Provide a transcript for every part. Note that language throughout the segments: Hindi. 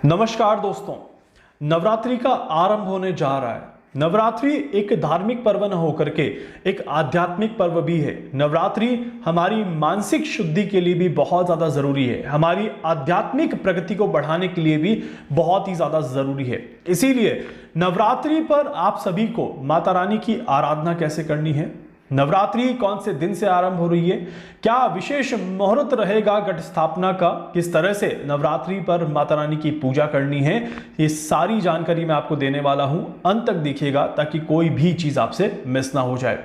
नमस्कार दोस्तों, नवरात्रि का आरंभ होने जा रहा है। नवरात्रि एक धार्मिक पर्व न होकर के एक आध्यात्मिक पर्व भी है। नवरात्रि हमारी मानसिक शुद्धि के लिए भी बहुत ज्यादा जरूरी है, हमारी आध्यात्मिक प्रगति को बढ़ाने के लिए भी बहुत ही ज्यादा जरूरी है। इसीलिए नवरात्रि पर आप सभी को माता रानी की आराधना कैसे करनी है, नवरात्रि कौन से दिन से आरंभ हो रही है, क्या विशेष मुहूर्त रहेगा घट स्थापना का, किस तरह से नवरात्रि पर माता रानी की पूजा करनी है, ये सारी जानकारी मैं आपको देने वाला हूं। अंत तक देखिएगा ताकि कोई भी चीज आपसे मिस ना हो जाए।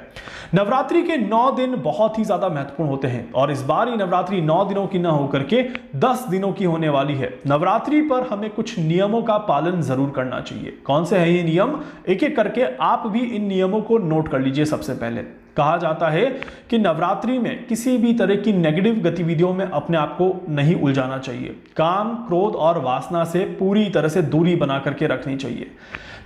नवरात्रि के 9 दिन बहुत ही ज्यादा महत्वपूर्ण होते हैं और इस बार ये नवरात्रि 9 दिनों की ना होकर के 10 दिनों की होने वाली है। नवरात्रि पर हमें कुछ नियमों का पालन जरूर करना चाहिए। कौन से हैं ये नियम, एक एक करके आप भी इन नियमों को नोट कर लीजिए। सबसे पहले कहा जाता है कि नवरात्रि में किसी भी तरह की नेगेटिव गतिविधियों में अपने आप को नहीं उलझाना चाहिए। काम, क्रोध और वासना से पूरी तरह से दूरी बना करके रखनी चाहिए।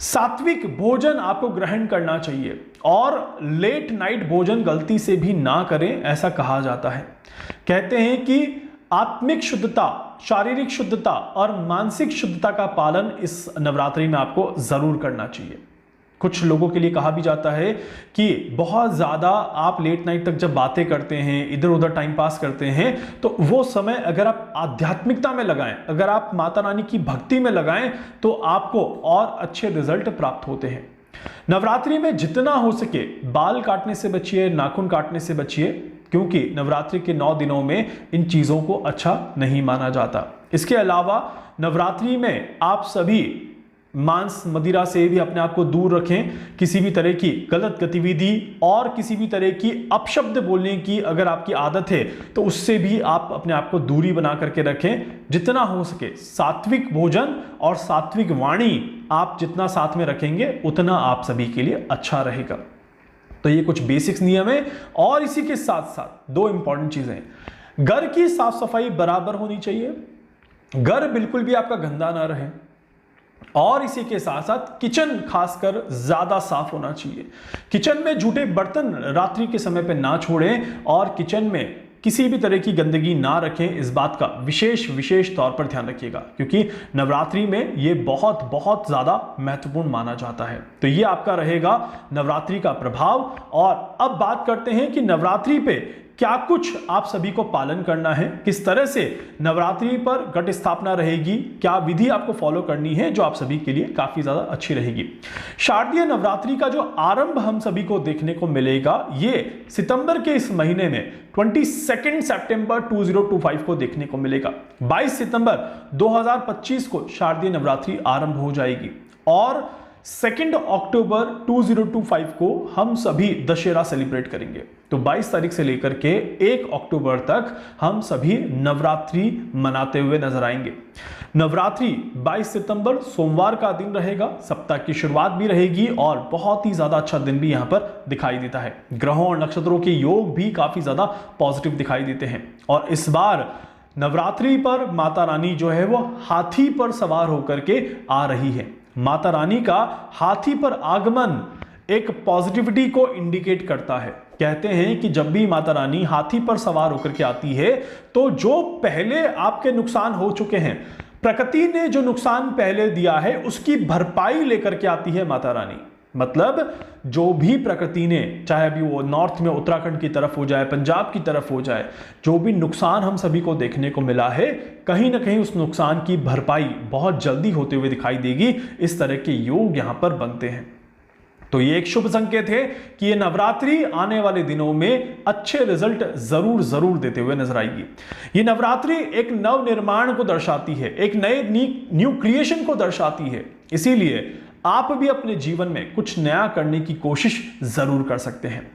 सात्विक भोजन आपको ग्रहण करना चाहिए और लेट नाइट भोजन गलती से भी ना करें, ऐसा कहा जाता है। कहते हैं कि आत्मिक शुद्धता, शारीरिक शुद्धता और मानसिक शुद्धता का पालन इस नवरात्रि में आपको जरूर करना चाहिए। कुछ लोगों के लिए कहा भी जाता है कि बहुत ज़्यादा आप लेट नाइट तक जब बातें करते हैं, इधर उधर टाइम पास करते हैं, तो वो समय अगर आप आध्यात्मिकता में लगाएं, अगर आप माता रानी की भक्ति में लगाएं, तो आपको और अच्छे रिजल्ट प्राप्त होते हैं। नवरात्रि में जितना हो सके बाल काटने से बचिए, नाखून काटने से बचिए, क्योंकि नवरात्रि के 9 दिनों में इन चीज़ों को अच्छा नहीं माना जाता। इसके अलावा नवरात्रि में आप सभी मांस मदिरा से भी अपने आप को दूर रखें। किसी भी तरह की गलत गतिविधि और किसी भी तरह की अपशब्द बोलने की अगर आपकी आदत है तो उससे भी आप अपने आप को दूरी बना करके रखें। जितना हो सके सात्विक भोजन और सात्विक वाणी आप जितना साथ में रखेंगे उतना आप सभी के लिए अच्छा रहेगा। तो ये कुछ बेसिक्स नियम है और इसी के साथ साथ 2 इंपॉर्टेंट चीजें। घर की साफ सफाई बराबर होनी चाहिए, घर बिल्कुल भी आपका गंदा ना रहे, और इसी के साथ साथ किचन खासकर ज्यादा साफ होना चाहिए। किचन में जूठे बर्तन रात्रि के समय पे ना छोड़ें और किचन में किसी भी तरह की गंदगी ना रखें। इस बात का विशेष तौर पर ध्यान रखिएगा, क्योंकि नवरात्रि में ये बहुत ज्यादा महत्वपूर्ण माना जाता है। तो ये आपका रहेगा नवरात्रि का प्रभाव। और अब बात करते हैं कि नवरात्रि पे क्या कुछ आप सभी को पालन करना है, किस तरह से नवरात्रि पर घट स्थापना रहेगी, क्या विधि आपको फॉलो करनी है जो आप सभी के लिए काफी ज्यादा अच्छी रहेगी। शारदीय नवरात्रि का जो आरंभ हम सभी को देखने को मिलेगा, ये सितंबर के इस महीने में 22 सितंबर 2025 को देखने को मिलेगा। 22 सितंबर 2025 को शारदीय नवरात्रि आरंभ हो जाएगी और 2 अक्टूबर 2025 को हम सभी दशहरा सेलिब्रेट करेंगे। तो 22 तारीख से लेकर के 1 अक्टूबर तक हम सभी नवरात्रि मनाते हुए नजर आएंगे। नवरात्रि 22 सितंबर सोमवार का दिन रहेगा, सप्ताह की शुरुआत भी रहेगी और बहुत ही ज्यादा अच्छा दिन भी यहां पर दिखाई देता है। ग्रहों और नक्षत्रों के योग भी काफी ज्यादा पॉजिटिव दिखाई देते हैं और इस बार नवरात्रि पर माता रानी जो है वो हाथी पर सवार होकर के आ रही है। माता रानी का हाथी पर आगमन एक पॉजिटिविटी को इंडिकेट करता है। कहते हैं कि जब भी माता रानी हाथी पर सवार होकर के आती है तो जो पहले आपके नुकसान हो चुके हैं, प्रकृति ने जो नुकसान पहले दिया है उसकी भरपाई लेकर के आती है माता रानी। मतलब जो भी प्रकृति ने, चाहे अभी वो नॉर्थ में उत्तराखंड की तरफ हो जाए, पंजाब की तरफ हो जाए, जो भी नुकसान हम सभी को देखने को मिला है, कहीं ना कहीं उस नुकसान की भरपाई बहुत जल्दी होते हुए दिखाई देगी। इस तरह के योग यहां पर बनते हैं। तो ये एक शुभ संकेत है कि ये नवरात्रि आने वाले दिनों में अच्छे रिजल्ट जरूर देते हुए नजर आएगी। ये नवरात्रि एक नव निर्माण को दर्शाती है, एक नए न्यू क्रिएशन को दर्शाती है। इसीलिए आप भी अपने जीवन में कुछ नया करने की कोशिश जरूर कर सकते हैं।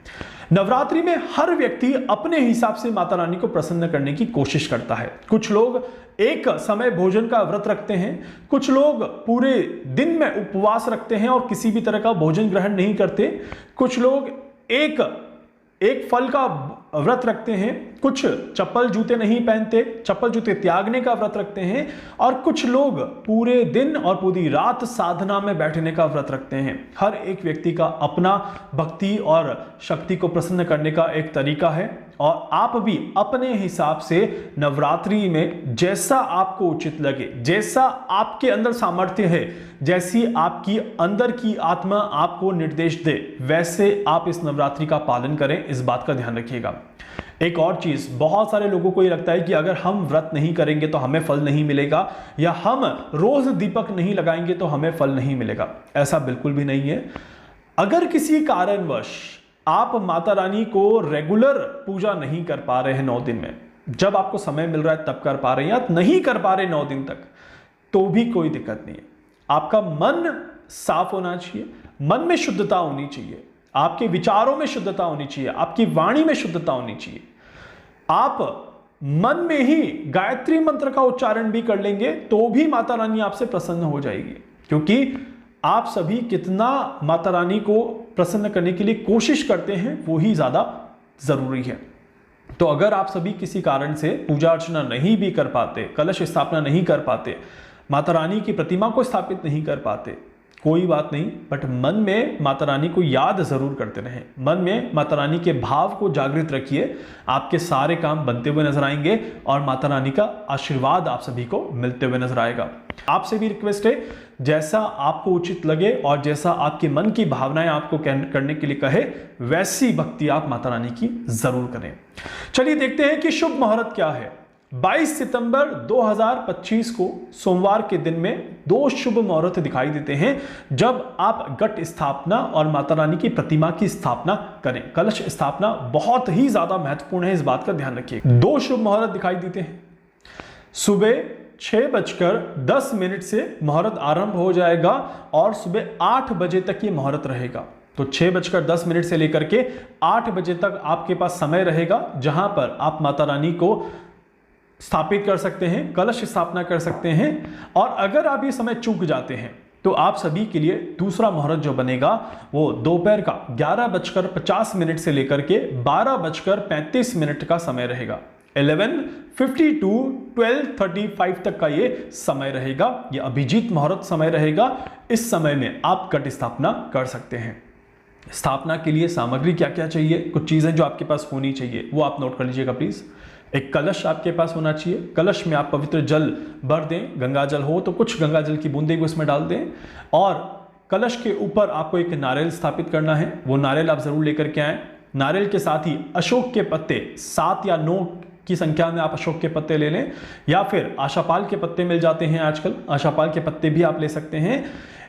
नवरात्रि में हर व्यक्ति अपने हिसाब से माता रानी को प्रसन्न करने की कोशिश करता है। कुछ लोग एक समय भोजन का व्रत रखते हैं, कुछ लोग पूरे दिन में उपवास रखते हैं और किसी भी तरह का भोजन ग्रहण नहीं करते, कुछ लोग एक फल का व्रत रखते हैं, कुछ चप्पल जूते नहीं पहनते, चप्पल जूते त्यागने का व्रत रखते हैं, और कुछ लोग पूरे दिन और पूरी रात साधना में बैठने का व्रत रखते हैं। हर एक व्यक्ति का अपना भक्ति और शक्ति को प्रसन्न करने का एक तरीका है, और आप भी अपने हिसाब से नवरात्रि में जैसा आपको उचित लगे, जैसा आपके अंदर सामर्थ्य है, जैसी आपकी अंदर की आत्मा आपको निर्देश दे, वैसे आप इस नवरात्रि का पालन करें। इस बात का ध्यान रखिएगा। एक और चीज, बहुत सारे लोगों को ये लगता है कि अगर हम व्रत नहीं करेंगे तो हमें फल नहीं मिलेगा, या हम रोज दीपक नहीं लगाएंगे तो हमें फल नहीं मिलेगा। ऐसा बिल्कुल भी नहीं है। अगर किसी कारणवश आप माता रानी को रेगुलर पूजा नहीं कर पा रहे हैं 9 दिन में, जब आपको समय मिल रहा है तब कर पा रहे हैं, या नहीं कर पा रहे 9 दिन तक, तो भी कोई दिक्कत नहीं है। आपका मन साफ होना चाहिए, मन में शुद्धता होनी चाहिए, आपके विचारों में शुद्धता होनी चाहिए, आपकी वाणी में शुद्धता होनी चाहिए। आप मन में ही गायत्री मंत्र का उच्चारण भी कर लेंगे तो भी माता रानी आपसे प्रसन्न हो जाएगी, क्योंकि आप सभी कितना माता रानी को प्रसन्न करने के लिए कोशिश करते हैं वो ही ज्यादा जरूरी है। तो अगर आप सभी किसी कारण से पूजा अर्चना नहीं भी कर पाते, कलश स्थापना नहीं कर पाते, माता रानी की प्रतिमा को स्थापित नहीं कर पाते, कोई बात नहीं, बट मन में माता रानी को याद जरूर करते रहें। मन में माता रानी के भाव को जागृत रखिए, आपके सारे काम बनते हुए नजर आएंगे और माता रानी का आशीर्वाद आप सभी को मिलते हुए नजर आएगा। आपसे भी रिक्वेस्ट है, जैसा आपको उचित लगे और जैसा आपके मन की भावनाएं आपको करने के लिए कहे, वैसी भक्ति आप माता रानी की जरूर करें। चलिए देखते हैं कि शुभ मुहूर्त क्या है। 22 सितंबर 2025 को सोमवार के दिन में 2 शुभ मुहूर्त दिखाई देते हैं जब आप घट स्थापना और माता रानी की प्रतिमा की स्थापना करें। कलश स्थापना बहुत ही ज्यादा महत्वपूर्ण है, इस बात का ध्यान रखिए। 2 शुभ मुहूर्त दिखाई देते हैं। सुबह 6:10 से मुहूर्त आरंभ हो जाएगा और सुबह 8 बजे तक ये मुहूर्त रहेगा। तो 6:10 से लेकर के 8 बजे तक आपके पास समय रहेगा, जहां पर आप माता रानी को स्थापित कर सकते हैं, कलश स्थापना कर सकते हैं। और अगर आप ये समय चूक जाते हैं तो आप सभी के लिए दूसरा मुहूर्त जो बनेगा वो दोपहर का 11:50 से लेकर के 12:35 का समय रहेगा। 11:50 to 12:35 तक का ये समय रहेगा। ये अभिजीत मुहूर्त समय रहेगा। इस समय में आप घट स्थापना कर सकते हैं। स्थापना के लिए सामग्री क्या क्या चाहिए, कुछ चीजें जो आपके पास होनी चाहिए वो आप नोट कर लीजिएगा प्लीज। एक कलश आपके पास होना चाहिए। कलश में आप पवित्र जल भर दें, गंगा जल हो तो कुछ गंगा जल की बूंदें को इसमें डाल दें। और कलश के ऊपर आपको एक नारियल स्थापित करना है, वो नारियल आप जरूर लेकर के आएं। नारियल के साथ ही अशोक के पत्ते 7 या 9 की संख्या में आप अशोक के पत्ते ले लें, या फिर आशापाल के पत्ते मिल जाते हैं आजकल, आशापाल के पत्ते भी आप ले सकते हैं।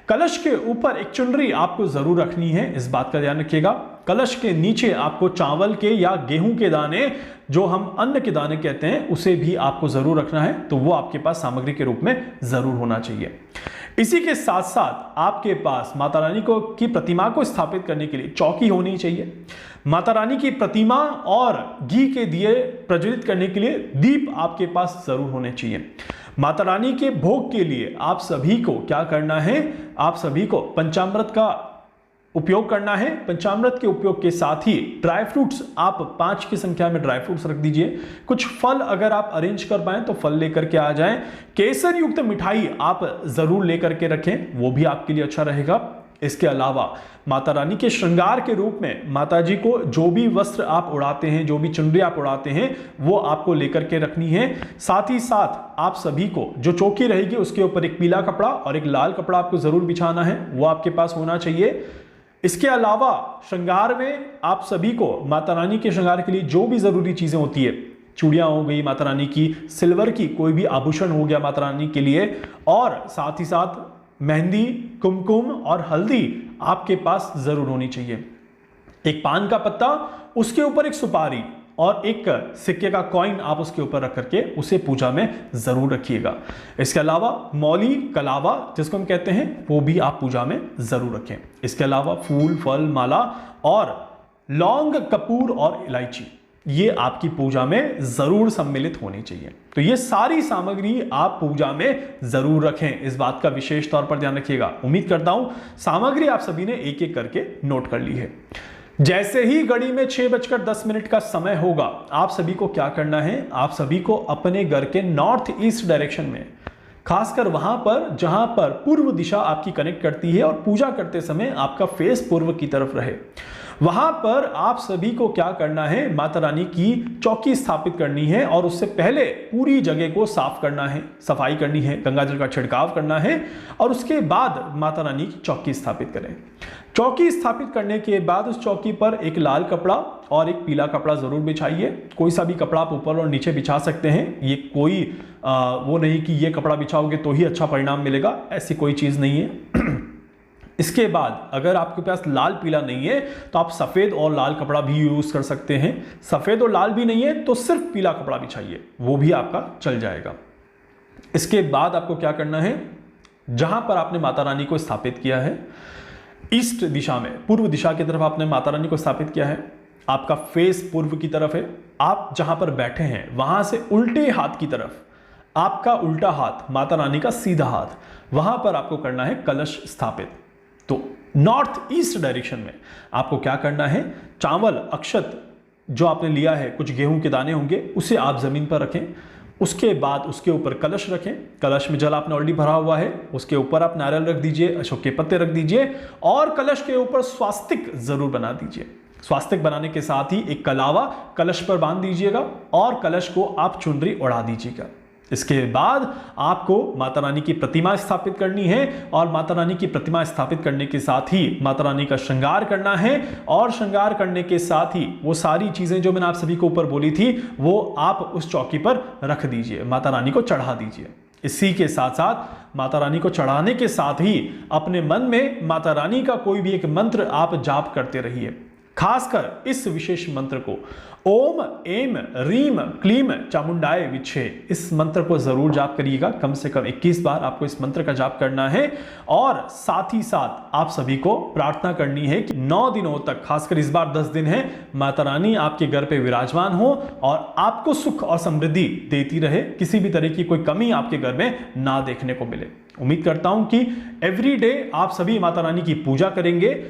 कलश के ऊपर एक चुनरी आपको जरूर रखनी है, इस बात का ध्यान रखिएगा। कलश के नीचे आपको चावल के या गेहूं के दाने, जो हम अन्न के दाने कहते हैं, उसे भी आपको जरूर रखना है। तो वो आपके पास सामग्री के रूप में जरूर होना चाहिए। इसी के साथ साथ आपके पास माता रानी की प्रतिमा को स्थापित करने के लिए चौकी होनी चाहिए। माता रानी की प्रतिमा और घी के दिए प्रज्वलित करने के लिए दीप आपके पास जरूर होने चाहिए। माता रानी के भोग के लिए आप सभी को क्या करना है, आप सभी को पंचामृत का उपयोग करना है। पंचामृत के उपयोग के साथ ही ड्राई फ्रूट्स, आप 5 की संख्या में ड्राई फ्रूट्स रख दीजिए। कुछ फल अगर आप अरेंज कर पाएं तो फल लेकर के आ जाएं। केसर युक्त मिठाई आप जरूर लेकर के रखें, वो भी आपके लिए अच्छा रहेगा। इसके अलावा माता रानी के श्रृंगार के रूप में माता जी को जो भी वस्त्र आप उड़ाते हैं, जो भी चुनरी आप उड़ाते हैं, वो आपको लेकर के रखनी है। साथ ही साथ आप सभी को जो चौकी रहेगी उसके ऊपर एक पीला कपड़ा और एक लाल कपड़ा आपको जरूर बिछाना है, वो आपके पास होना चाहिए। इसके अलावा श्रृंगार में आप सभी को माता रानी के श्रृंगार के लिए जो भी जरूरी चीजें होती है, चूड़ियां हो गई माता रानी की, सिल्वर की कोई भी आभूषण हो गया माता रानी के लिए, और साथ ही साथ मेहंदी, कुमकुम और हल्दी आपके पास जरूर होनी चाहिए। एक पान का पत्ता, उसके ऊपर एक सुपारी और एक सिक्के का कॉइन आप उसके ऊपर रख करके उसे पूजा में जरूर रखिएगा। इसके अलावा मौली, कलावा जिसको हम कहते हैं, वो भी आप पूजा में जरूर रखें। इसके अलावा फूल, फल, माला और लौंग, कपूर और इलायची, ये आपकी पूजा में जरूर सम्मिलित होनी चाहिए। तो ये सारी सामग्री आप पूजा में जरूर रखें, इस बात का विशेष तौर पर ध्यान रखिएगा। उम्मीद करता हूं सामग्री आप सभी ने एक एक करके नोट कर ली है। जैसे ही घड़ी में 6:10 का समय होगा, आप सभी को क्या करना है, आप सभी को अपने घर के नॉर्थ ईस्ट डायरेक्शन में, खासकर वहां पर जहां पर पूर्व दिशा आपकी कनेक्ट करती है और पूजा करते समय आपका फेस पूर्व की तरफ रहे, वहां पर आप सभी को क्या करना है, माता रानी की चौकी स्थापित करनी है और उससे पहले पूरी जगह को साफ करना है, सफाई करनी है, गंगाजल का छिड़काव करना है और उसके बाद माता रानी की चौकी स्थापित करें। चौकी स्थापित करने के बाद उस चौकी पर एक लाल कपड़ा और एक पीला कपड़ा जरूर बिछाइए। कोई सा भी कपड़ा आप ऊपर और नीचे बिछा सकते हैं, ये कोई वो नहीं कि ये कपड़ा बिछाओगे तो ही अच्छा परिणाम मिलेगा, ऐसी कोई चीज नहीं है। इसके बाद अगर आपके पास लाल पीला नहीं है तो आप सफेद और लाल कपड़ा भी यूज कर सकते हैं। सफेद और लाल भी नहीं है तो सिर्फ पीला कपड़ा बिछाइए, वो भी आपका चल जाएगा। इसके बाद आपको क्या करना है, जहां पर आपने माता रानी को स्थापित किया है, ईस्ट दिशा में, पूर्व दिशा की तरफ आपने माता रानी को स्थापित किया है, आपका फेस पूर्व की तरफ है, आप जहां पर बैठे हैं वहां से उल्टे हाथ की तरफ, आपका उल्टा हाथ माता रानी का सीधा हाथ, वहां पर आपको करना है कलश स्थापित। तो नॉर्थ ईस्ट डायरेक्शन में आपको क्या करना है, चावल अक्षत जो आपने लिया है, कुछ गेहूं के दाने होंगे, उसे आप जमीन पर रखें। उसके बाद उसके ऊपर कलश रखें, कलश में जल आपने ऑलरेडी भरा हुआ है, उसके ऊपर आप नारियल रख दीजिए, अशोक के पत्ते रख दीजिए और कलश के ऊपर स्वास्तिक जरूर बना दीजिए। स्वास्तिक बनाने के साथ ही एक कलावा कलश पर बांध दीजिएगा और कलश को आप चुनरी उड़ा दीजिएगा। इसके बाद आपको माता रानी की प्रतिमा स्थापित करनी है और माता रानी की प्रतिमा स्थापित करने के साथ ही माता रानी का श्रृंगार करना है और श्रृंगार करने के साथ ही वो सारी चीजें जो मैंने आप सभी को ऊपर बोली थी वो आप उस चौकी पर रख दीजिए, माता रानी को चढ़ा दीजिए। इसी के साथ साथ माता रानी को चढ़ाने के साथ ही अपने मन में माता रानी का कोई भी एक मंत्र आप जाप करते रहिए। खासकर इस विशेष मंत्र को ओम एम रीम क्लीम चामुंडाय विच्छे, इस मंत्र को जरूर जाप करिएगा। कम से कम 21 बार आपको इस मंत्र का जाप करना है और साथ ही साथ आप सभी को प्रार्थना करनी है कि 9 दिनों तक, खासकर इस बार 10 दिन है, माता रानी आपके घर पे विराजमान हो और आपको सुख और समृद्धि देती रहे, किसी भी तरह की कोई कमी आपके घर में ना देखने को मिले। उम्मीद करता हूं कि एवरीडे आप सभी माता रानी की पूजा करेंगे।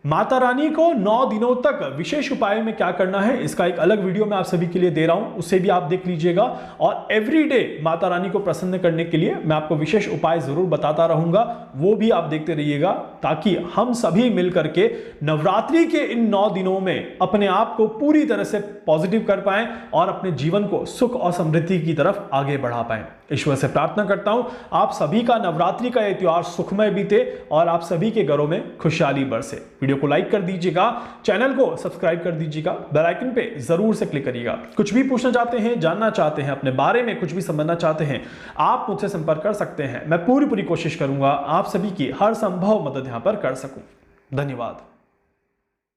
माता रानी को 9 दिनों तक विशेष उपाय में क्या करना है, इसका एक अलग वीडियो मैं आप सभी के लिए दे रहा हूं, उसे भी आप देख लीजिएगा। और एवरीडे माता रानी को प्रसन्न करने के लिए मैं आपको विशेष उपाय जरूर बताता रहूंगा, वो भी आप देखते रहिएगा, ताकि हम सभी मिलकर के नवरात्रि के इन 9 दिनों में अपने आप को पूरी तरह से पॉजिटिव कर पाएं और अपने जीवन को सुख और समृद्धि की तरफ आगे बढ़ा पाएं। ईश्वर से प्रार्थना करता हूं आप सभी का नवरात्रि का यह त्योहार सुखमय बीते और आप सभी के घरों में खुशहाली बरसे। वीडियो को लाइक कर दीजिएगा, चैनल को सब्सक्राइब कर दीजिएगा, बेल आइकन पे जरूर से क्लिक करिएगा। कुछ भी पूछना चाहते हैं, जानना चाहते हैं, अपने बारे में कुछ भी समझना चाहते हैं, आप मुझसे संपर्क कर सकते हैं। मैं पूरी कोशिश करूंगा आप सभी की हर संभव मदद यहां पर कर सकूं। धन्यवाद।